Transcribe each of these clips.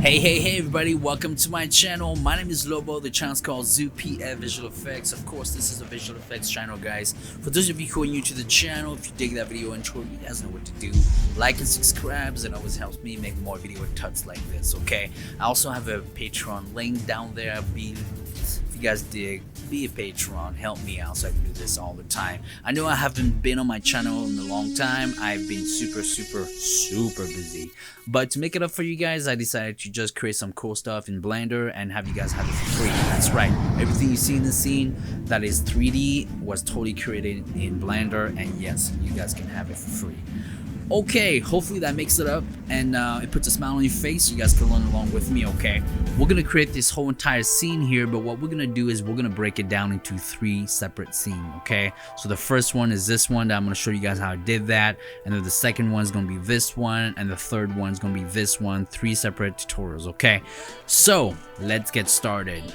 Hey everybody, welcome to my channel. My name is Lobo. The channel is called ZooPF Visual Effects. Of course, this is a visual effects channel, guys. For those of you who are new to the channel, if you dig that video intro, you guys know what to do. Like and subscribe, it always helps me make more video tuts like this, okay? I also have a Patreon link down there. If you guys dig, be a Patreon, help me out so I can do this all the time. I know I haven't been on my channel in a long time. I've been super busy, but to make it up for you guys, I decided to just create some cool stuff in Blender and have you guys have it for free. That's right, everything you see in the scene that is 3D was totally created in Blender, and yes, you guys can have it for free. Okay, hopefully that makes it up and it puts a smile on your face. You guys can learn along with me, okay? We're gonna create this whole entire scene here, but what we're gonna do is we're gonna break it down into 3 separate scenes, okay? So the first one is this one that I'm gonna show you guys how I did that, and then the second one is gonna be this one, and the third one is gonna be this one. 3 separate tutorials, okay? So let's get started.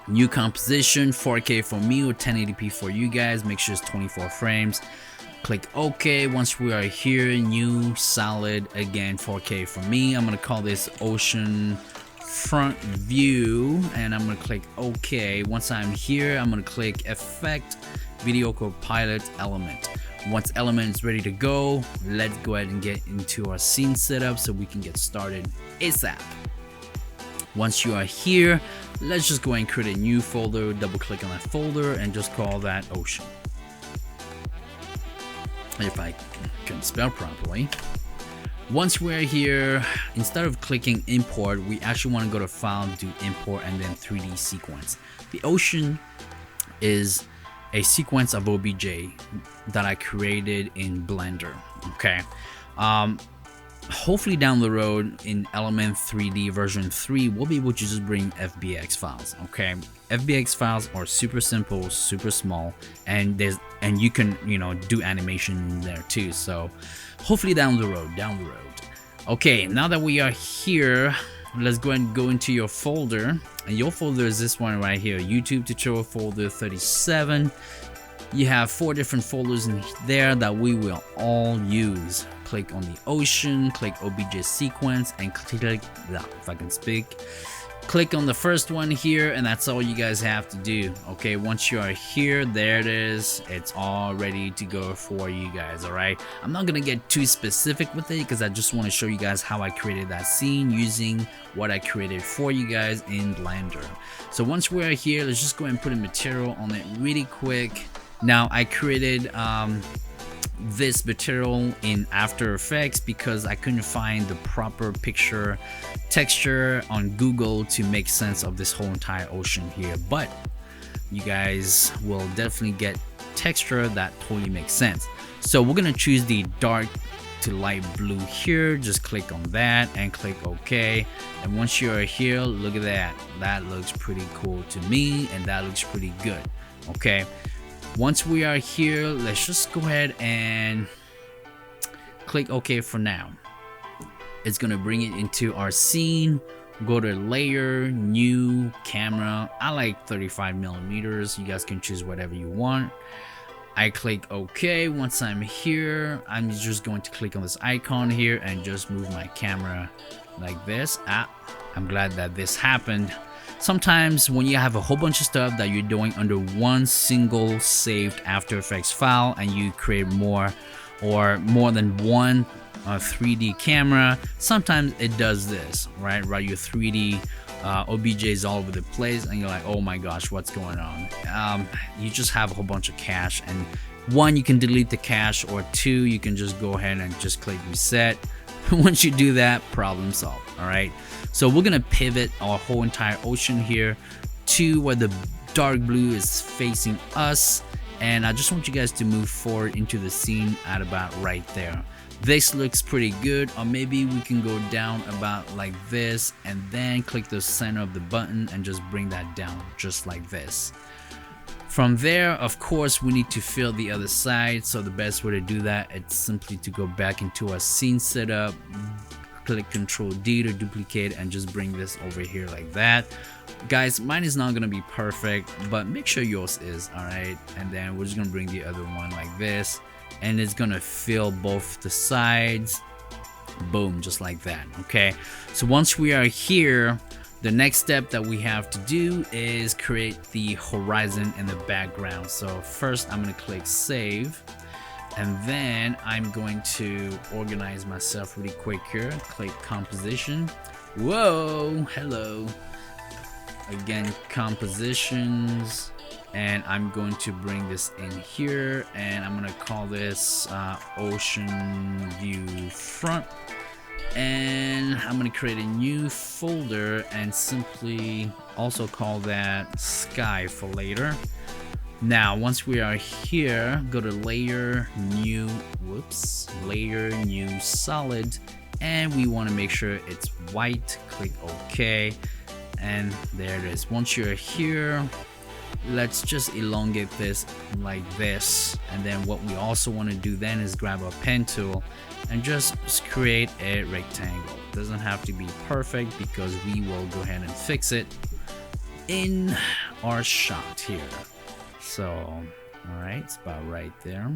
New composition, 4K for me or 1080p for you guys. Make sure it's 24 frames. Click OK. Once we are here, new solid, again 4K for me. I'm gonna call this ocean front view, and I'm gonna click OK. Once I'm here, I'm gonna click effect, Videocopilot element. Once element is ready to go, let's go ahead and get into our scene setup so we can get started ASAP. Once you are here, let's just go ahead and create a new folder. Double click on that folder and just call that ocean, if I can spell properly. Once we're here, instead of clicking import, we actually want to go to file, do import, and then 3D sequence. The ocean is a sequence of OBJ that I created in Blender, okay? Hopefully down the road in Element 3D version 3, we'll be able to just bring FBX files, okay? FBX files are super simple, super small, and you can, do animation in there too. So hopefully down the road. Okay, now that we are here, let's go and go into your folder, and your folder is this one right here, YouTube tutorial folder 37. You have 4 different folders in there that we will all use. Click on the ocean, click OBJ sequence, and click, if I can speak, click on the first one here, and that's all you guys have to do. Okay, once you are here, there it is. It's all ready to go for you guys, all right? I'm not gonna get too specific with it because I just want to show you guys how I created that scene using what I created for you guys in Blender. So once we're here, let's just go ahead and put a material on it really quick. Now I created this material in After Effects because I couldn't find the proper picture texture on Google to make sense of this whole entire ocean here, but you guys will definitely get texture that totally makes sense. So we're gonna choose the dark to light blue here. Just click on that and click OK, and once you're here, look at that. That looks pretty cool to me, and that looks pretty good. Okay, once we are here, let's just go ahead and click OK for now. It's gonna bring it into our scene. Go to layer, new, camera. I like 35mm. You guys can choose whatever you want. I click OK. Once I'm here, I'm just going to click on this icon here and just move my camera like this. I'm glad that this happened. Sometimes when you have a whole bunch of stuff that you're doing under one single saved After Effects file, and you create more than one 3D camera, sometimes it does this, right? Your 3D OBJs all over the place, and you're like, oh my gosh, what's going on? You just have a whole bunch of cache, and 1, you can delete the cache, or 2, you can just go ahead and just click reset. Once you do that, problem solved. All right, so we're gonna pivot our whole entire ocean here to where the dark blue is facing us, and I just want you guys to move forward into the scene at about right there. This looks pretty good, or maybe we can go down about like this, and then click the center of the button and just bring that down just like this. From there, of course, we need to fill the other side, so the best way to do that is simply to go back into our scene setup, click Ctrl D to duplicate, and just bring this over here like that. Guys, mine is not gonna be perfect, but make sure yours is, all right? And then we're just gonna bring the other one like this, and it's gonna fill both the sides. Boom, just like that. Okay, so once we are here, the next step that we have to do is create the horizon in the background. So first I'm going to click save, and then I'm going to organize myself really quick here. Click composition. Whoa, hello. Again, compositions, and I'm going to bring this in here, and I'm going to call this ocean view front. And I'm going to create a new folder and simply also call that sky for later. Now once we are here, go to layer, new, layer, new, solid, and we want to make sure it's white. Click OK, and there it is. Once you're here, let's just elongate this like this, and then what we also want to do then is grab a pen tool and just create a rectangle. It doesn't have to be perfect because we will go ahead and fix it in our shot here. So all right, it's about right there.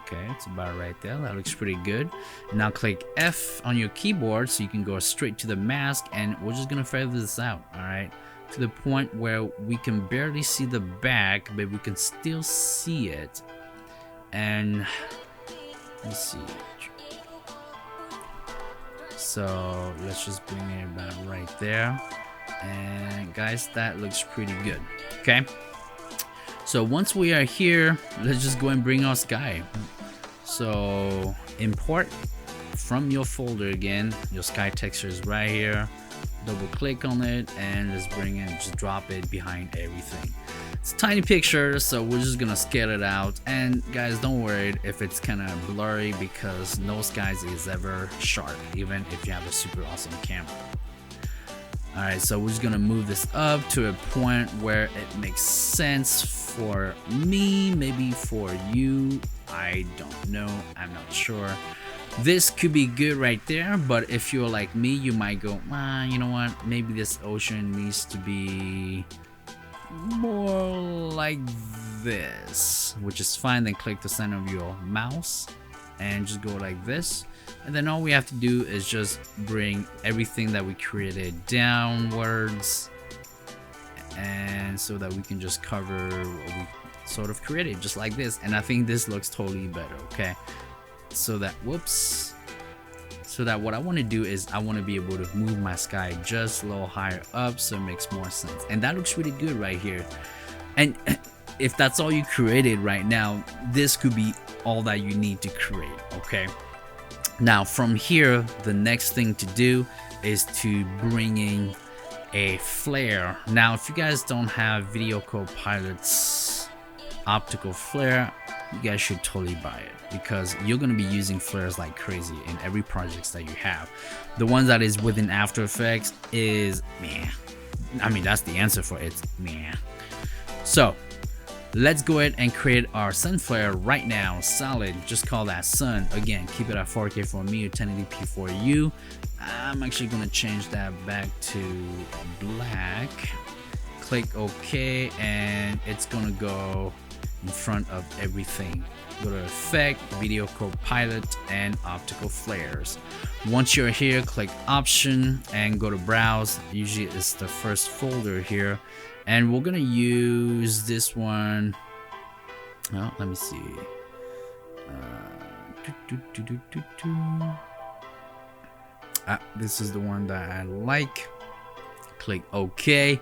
Okay, it's about right there. That looks pretty good. Now click F on your keyboard so you can go straight to the mask, and we're just gonna feather this out, all right, to the point where we can barely see the back, but we can still see it. And let's see. So let's just bring it about right there. And guys, that looks pretty good. Okay. So once we are here, let's just go and bring our sky. So import from your folder again. Your sky texture is right here. Double click on it and just bring it, just drop it behind everything. It's a tiny picture, so we're just gonna scale it out. And guys, don't worry if it's kind of blurry, because no skies is ever sharp, even if you have a super awesome camera. Alright, so we're just gonna move this up to a point where it makes sense for me, maybe for you, I don't know, I'm not sure. This could be good right there, but if you're like me, you might go, you know what, maybe this ocean needs to be more like this, which is fine. Then click the center of your mouse and just go like this, and then all we have to do is just bring everything that we created downwards, and so that we can just cover what we sort of created, just like this. And I think this looks totally better. Okay, so that so that what I want to do is I want to be able to move my sky just a little higher up, so it makes more sense. And that looks really good right here. And if that's all you created right now, this could be all that you need to create. Okay, now from here, the next thing to do is to bring in a flare. Now if you guys don't have Videocopilot's optical flare, you guys should totally buy it, because you're going to be using flares like crazy in every projects that you have. The one that is within After Effects is meh. I mean, that's the answer for it, meh. So let's go ahead and create our sun flare right now. Solid, just call that sun. Again, keep it at 4K for me or 1080p for you. I'm actually going to change that back to black. Click OK, and it's going to go in front of everything. Go to Effect, Videocopilot, and Optical Flares. Once you're here, click Option and go to Browse. Usually it's the first folder here, and we're gonna use this one. Oh, let me see. This is the one that I like. Click OK.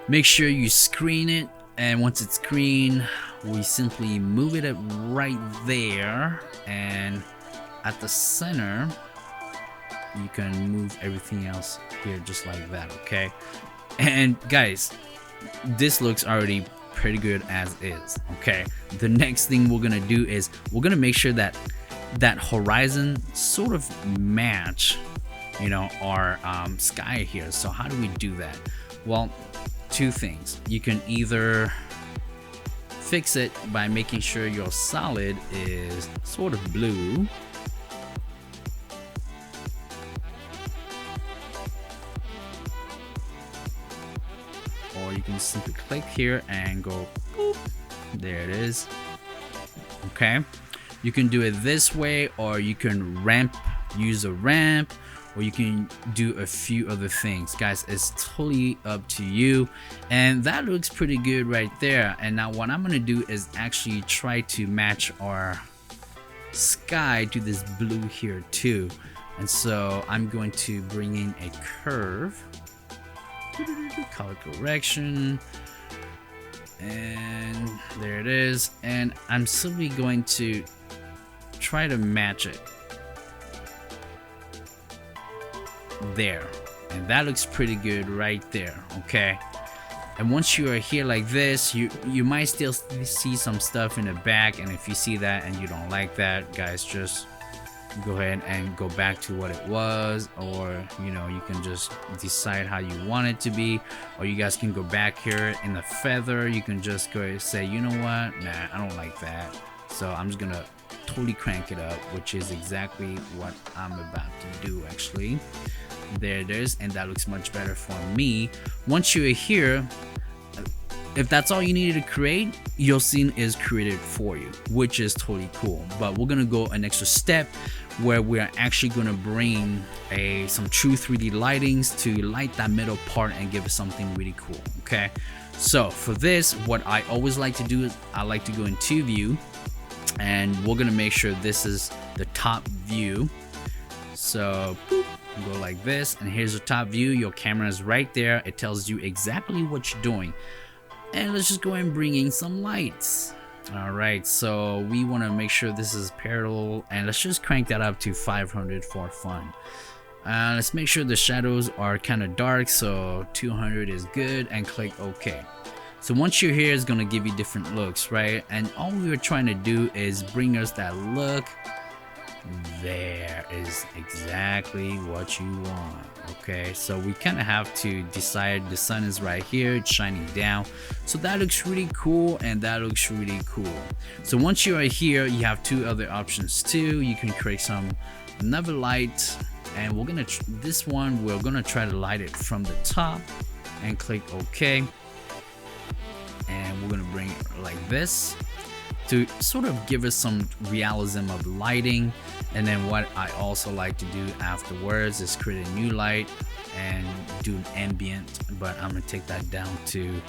Make sure you screen it, and once it's green, we simply move it right there, and at the center you can move everything else here just like that. Okay, and guys, this looks already pretty good as is. Okay, the next thing we're gonna do is we're gonna make sure that that horizon sort of match, you know, our sky here. So how do we do that? Well, two things. You can either fix it by making sure your solid is sort of blue, or you can simply click here and go boop. There it is. Okay, you can do it this way, or you can ramp use a ramp, or you can do a few other things, guys. It's totally up to you. And that looks pretty good right there. And now what I'm gonna do is actually try to match our sky to this blue here too. And so I'm going to bring in a curve, color correction, and there it is. And I'm simply going to try to match it there, and that looks pretty good right there. Okay, and once you are here like this, you might still see some stuff in the back, and if you see that and you don't like that, guys, just go ahead and go back to what it was, or you know, you can just decide how you want it to be, or you guys can go back here in the feather. You can just go and say, you know what, nah, I don't like that, so I'm just gonna totally crank it up, which is exactly what I'm about to do actually. There it is, and that looks much better for me. Once you're here, if that's all you needed to create, your scene is created for you, which is totally cool. But we're gonna go an extra step where we're actually gonna bring some true 3D lightings to light that middle part and give it something really cool. Okay, so for this, what I always like to do is I like to go into view, and we're gonna make sure this is the top view. So boop, go like this, and here's the top view. Your camera is right there. It tells you exactly what you're doing. And let's just go and bring in some lights. All right, so we want to make sure this is parallel, and let's just crank that up to 500 for fun. Let's make sure the shadows are kind of dark, so 200 is good, and click OK. So once you're here, it's gonna give you different looks, right? And all we were trying to do is bring us that look. There is exactly what you want. Okay, so we kind of have to decide. The sun is right here, it's shining down, so that looks really cool, and that looks really cool. So once you are here, you have two other options too. You can create another light, and we're gonna this one we're gonna try to light it from the top, and click OK. And we're gonna bring it like this to sort of give us some realism of lighting. And then what I also like to do afterwards is create a new light and do an ambient, but I'm gonna take that down to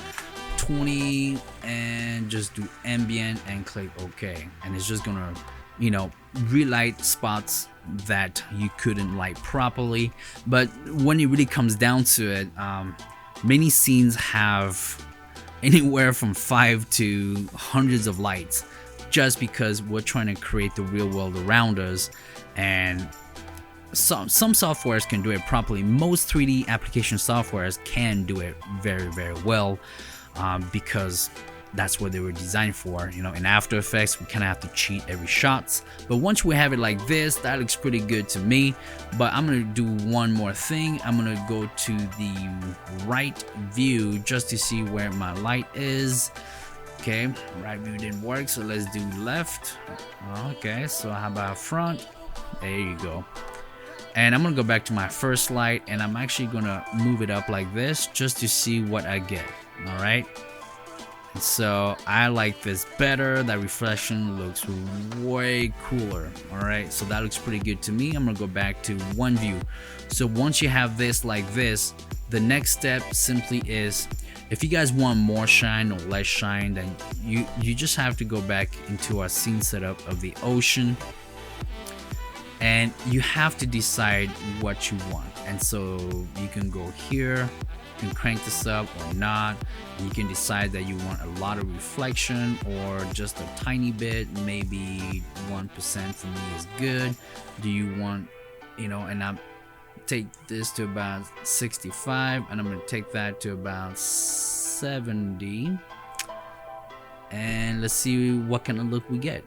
20 and just do ambient and click OK. And it's just gonna, you know, relight spots that you couldn't light properly. But when it really comes down to it, many scenes have anywhere from 5 to hundreds of lights, just because we're trying to create the real world around us. And some softwares can do it properly. Most 3D application softwares can do it very, very well, because that's what they were designed for. You know, in After Effects, we kind of have to cheat every shot. But once we have it like this, that looks pretty good to me. But I'm gonna do one more thing. I'm gonna go to the right view just to see where my light is. Okay, right view didn't work, so let's do left. Okay, so how about front? There you go. And I'm gonna go back to my first light, and I'm actually gonna move it up like this just to see what I get. All right, and so I like this better. That reflection looks way cooler. All right, so that looks pretty good to me. I'm gonna go back to one view. So once you have this like this, the next step simply is, if you guys want more shine or less shine, then you just have to go back into our scene setup of the ocean, and you have to decide what you want. And so you can go here, you can crank this up or not. You can decide that you want a lot of reflection or just a tiny bit, maybe 1% for me is good. Do you want, you know, and I'm take this to about 65, and I'm going to take that to about 70, and let's see what kind of look we get.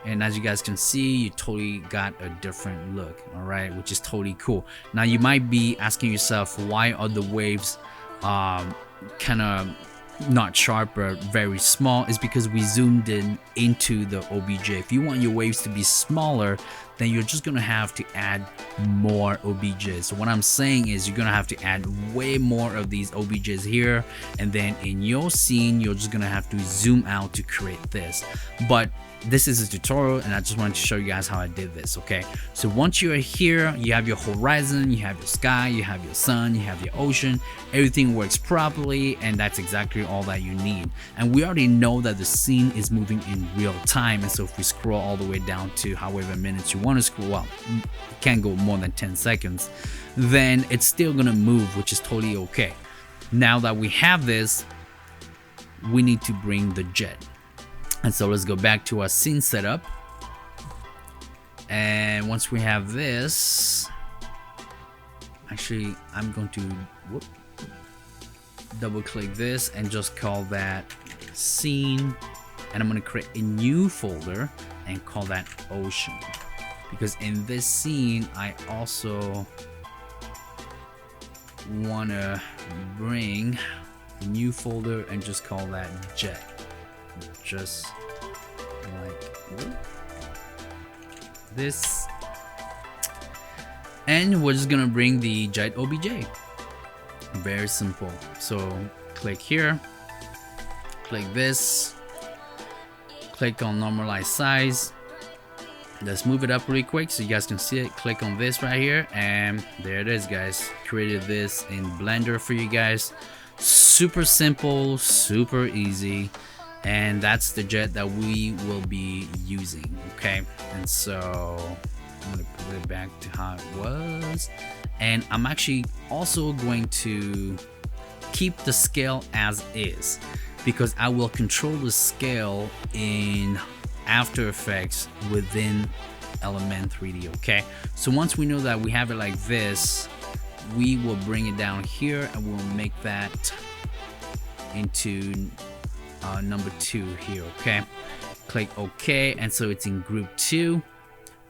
And as you guys can see, you totally got a different look. All right, which is totally cool. Now you might be asking yourself, why are the waves kind of not sharp or very small? Is because we zoomed in into the OBJ. If you want your waves to be smaller, then you're just gonna have to add more OBJs. So what I'm saying is you're gonna have to add way more of these OBJs here, and then in your scene you're just gonna have to zoom out to create this. But this is a tutorial and I just wanted to show you guys how I did this. Okay, so once you're here, you have your horizon, you have your sky, you have your sun, you have your ocean, everything works properly, and that's exactly all that you need. And we already know that the scene is moving in real time, and so if we scroll all the way down to however minutes you want to scroll, well, you can't go more than 10 seconds, then it's still gonna move, which is totally okay. Now that we have this, we need to bring the jet. And so let's go back to our scene setup. And once we have this, actually I'm going to double click this and just call that scene. And I'm going to create a new folder and call that ocean. Because in this scene, I also want to bring a new folder and just call that jet. Just like this, and we're just gonna bring the jet OBJ. Very simple. So click here, click this, click on normalize size. Let's move it up really quick so you guys can see it. Click on this right here, and there it is, guys. Created this in Blender for you guys. Super simple, super easy. And that's the jet that we will be using. Okay, and so I'm gonna put it back to how it was, and I'm actually also going to keep the scale as is, because I will control the scale in After Effects within Element 3D. Okay, so once we know that we have it like this, we will bring it down here and we'll make that into number 2 here. Okay, click OK, and so it's in group 2.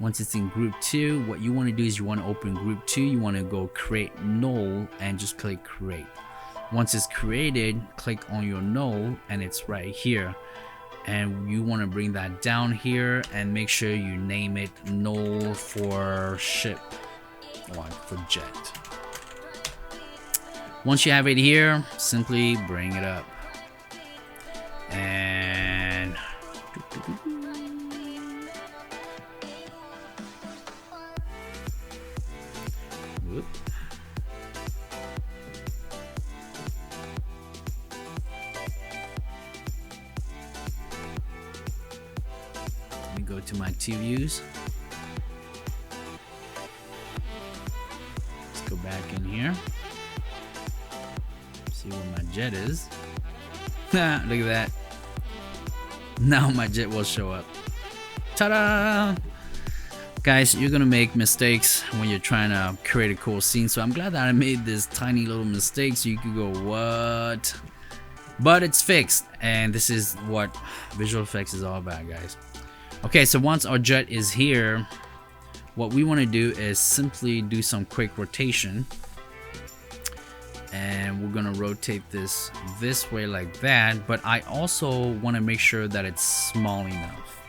Once it's in group 2, what you want to do is you want to open group 2, you want to go create null and just click create. Once it's created, click on your null and it's right here, and you want to bring that down here and make sure you name it null for ship or for jet. Once you have it here, simply bring it up. And whoop. Let me go to my 2 views. Let's go back in here. See where my jet is. Look at that. Now my jet will show up. Ta-da! Guys, you're gonna make mistakes when you're trying to create a cool scene, so I'm glad that I made this tiny little mistake so you could go, what? But it's fixed, and this is what visual effects is all about, guys. Okay, so once our jet is here, what we want to do is simply do some quick rotation. And we're gonna rotate this way like that, but I also want to make sure that it's small enough.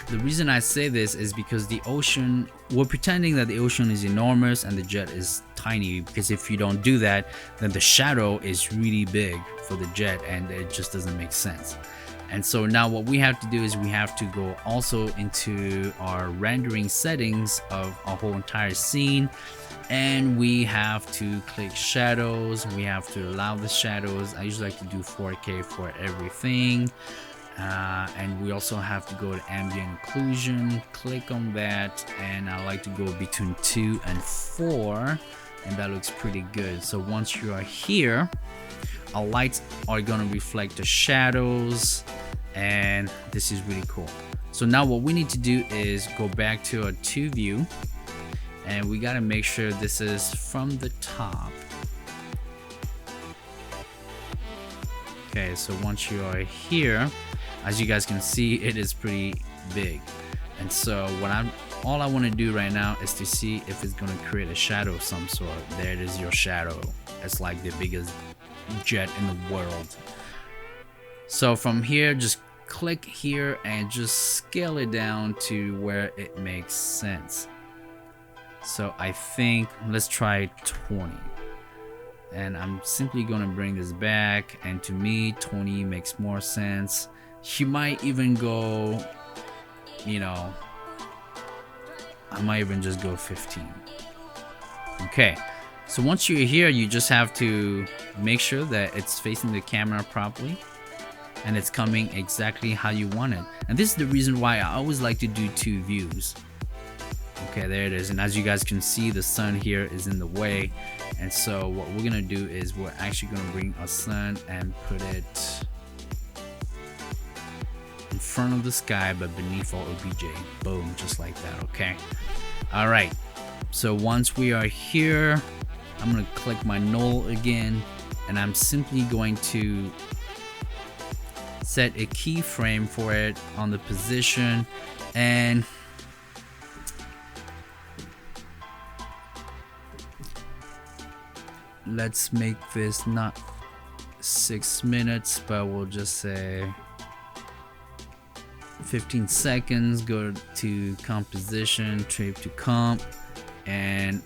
The reason I say this is because the ocean, we're pretending that the ocean is enormous and the jet is tiny, because if you don't do that, then the shadow is really big for the jet and it just doesn't make sense. And so now what we have to do is we have to go also into our rendering settings of our whole entire scene, and we have to click shadows. We have to allow the shadows. I usually like to do 4K for everything. And we also have to go to ambient occlusion, click on that, and I like to go between 2 and 4, and that looks pretty good. So once you are here, our lights are going to reflect the shadows, and this is really cool. So now what we need to do is go back to our 2 view, and we got to make sure this is from the top. Okay, so once you are here, as you guys can see, it is pretty big. And so what all I want to do right now is to see if it's going to create a shadow of some sort. There it is, your shadow. It's like the biggest jet in the world. So from here, just click here and just scale it down to where it makes sense. So I think let's try 20, and I'm simply gonna bring this back, and to me 20 makes more sense. You might even go, you know, I might even just go 15. Okay, so once you're here, you just have to make sure that it's facing the camera properly and it's coming exactly how you want it. And this is the reason why I always like to do 2 views. Okay, there it is. And as you guys can see, the sun here is in the way, and so what we're gonna do is we're actually gonna bring our sun and put it in front of the sky but beneath our OBJ. Boom, just like that. Okay, all right, so once we are here, I'm gonna click my null again, and I'm simply going to set a keyframe for it on the position, and let's make this not 6 minutes, but we'll just say 15 seconds. Go to composition, trim to comp, and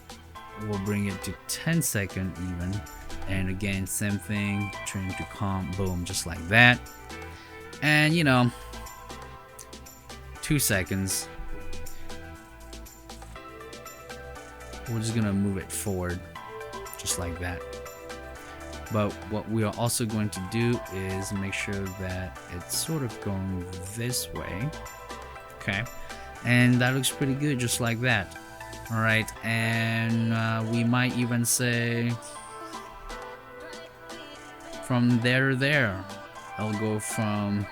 we'll bring it to 10 seconds even. And again, same thing, trim to comp, boom, just like that. And you know, 2 seconds. We're just gonna move it forward, just like that. But what we are also going to do is make sure that it's sort of going this way. Okay, and that looks pretty good, just like that. All right, and we might even say from there to there. I'll go from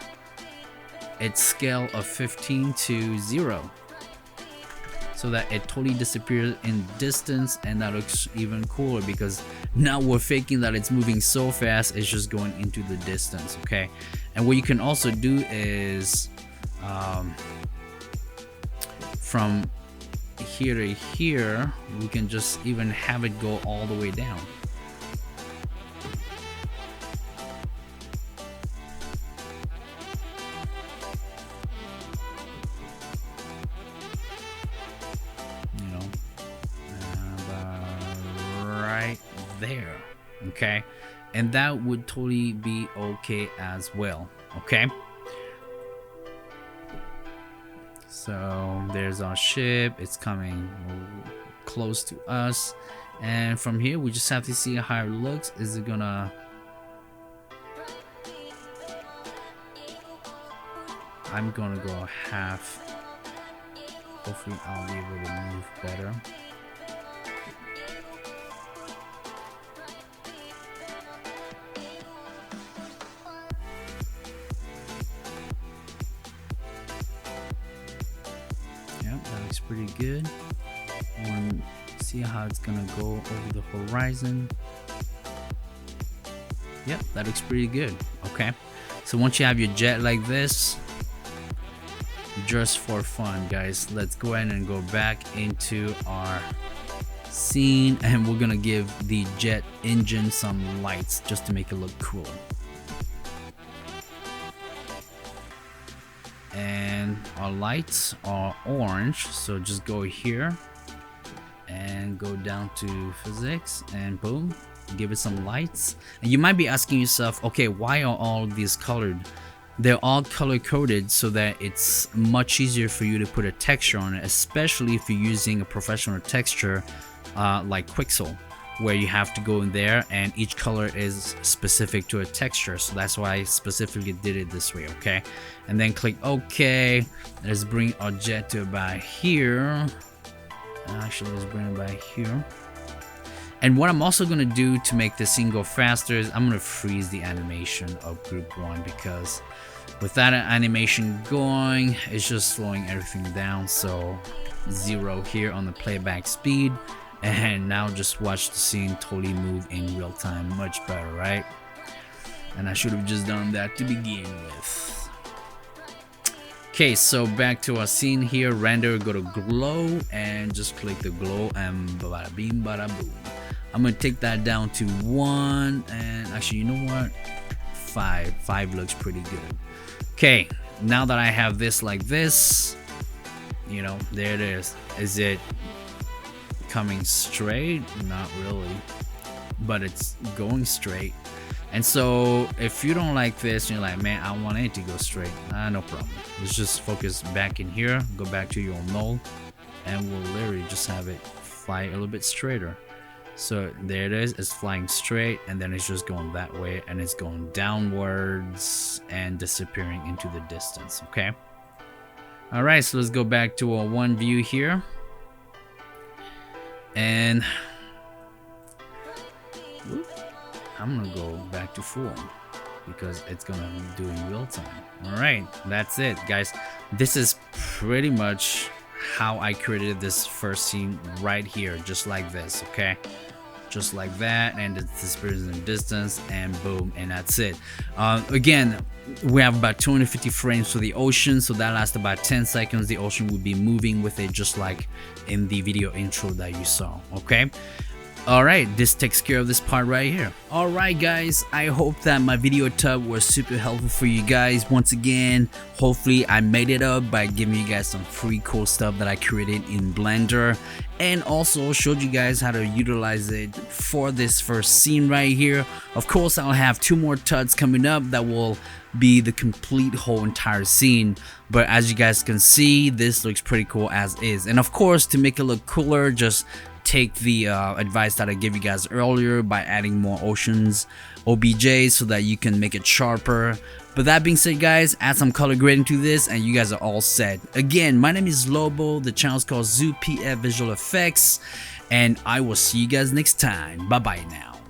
its scale of 15 to 0, so that it totally disappears in distance, and that looks even cooler because now we're faking that it's moving so fast it's just going into the distance. Okay, and what you can also do is from here to here, we can just even have it go all the way down. There, okay, and that would totally be okay as well. Okay, so there's our ship, it's coming close to us, and from here we just have to see how it looks. Is it gonna, I'm gonna go half, hopefully I'll be able to move better. Pretty good. I want to see how it's gonna go over the horizon. Yep, that looks pretty good. Okay, so once you have your jet like this, just for fun, guys, let's go ahead and go back into our scene, and we're gonna give the jet engine some lights just to make it look cooler. And our lights are orange, so just go here and go down to physics, and boom, give it some lights. And you might be asking yourself, okay, why are all these colored? They're all color coded so that it's much easier for you to put a texture on it, especially if you're using a professional texture like Quixel, where you have to go in there and each color is specific to a texture. So that's why I specifically did it this way. Okay, and then click OK. Let's bring our jet to about here. Actually, let's bring it by here. And what I'm also going to do to make this scene go faster is I'm going to freeze the animation of group 1, because with that animation going, it's just slowing everything down. So 0 here on the playback speed. And now just watch the scene totally move in real time, much better, right? And I should have just done that to begin with. Okay, so back to our scene here. Render, go to glow, and just click the glow, and bada beam, bada boom. I'm gonna take that down to 1, and actually, you know what? 5 looks pretty good. Okay, now that I have this like this, you know, there it is. Is it coming straight? Not really, but it's going straight. And so if you don't like this, you're like, man, I want it to go straight. No problem. Let's just focus back in here, go back to your null, and we'll literally just have it fly a little bit straighter. So there it is, it's flying straight, and then it's just going that way, and it's going downwards and disappearing into the distance. Okay. All right, so let's go back to our one view here, and I'm gonna go back to 4 because it's gonna do in real time. All right, that's it, guys. This is pretty much how I created this first scene right here, just like this. Okay, just like that, and it's disappears in the distance, and boom, and that's it. Again, we have about 250 frames for the ocean, so that lasts about 10 seconds. The ocean will be moving with it, just like in the video intro that you saw. Okay. Alright, this takes care of this part right here. Alright guys, I hope that my video tub was super helpful for you guys. Once again, hopefully I made it up by giving you guys some free cool stuff that I created in Blender, and also showed you guys how to utilize it for this first scene right here. Of course, I'll have 2 more tuds coming up that will be the complete whole entire scene, but as you guys can see, this looks pretty cool as is. And of course, to make it look cooler, just take the advice that I gave you guys earlier by adding more oceans OBJ so that you can make it sharper. But that being said, guys, add some color grading to this and you guys are all set. Again, my name is Lobo, the channel is called ZooPF Visual Effects, and I will see you guys next time. Bye bye now.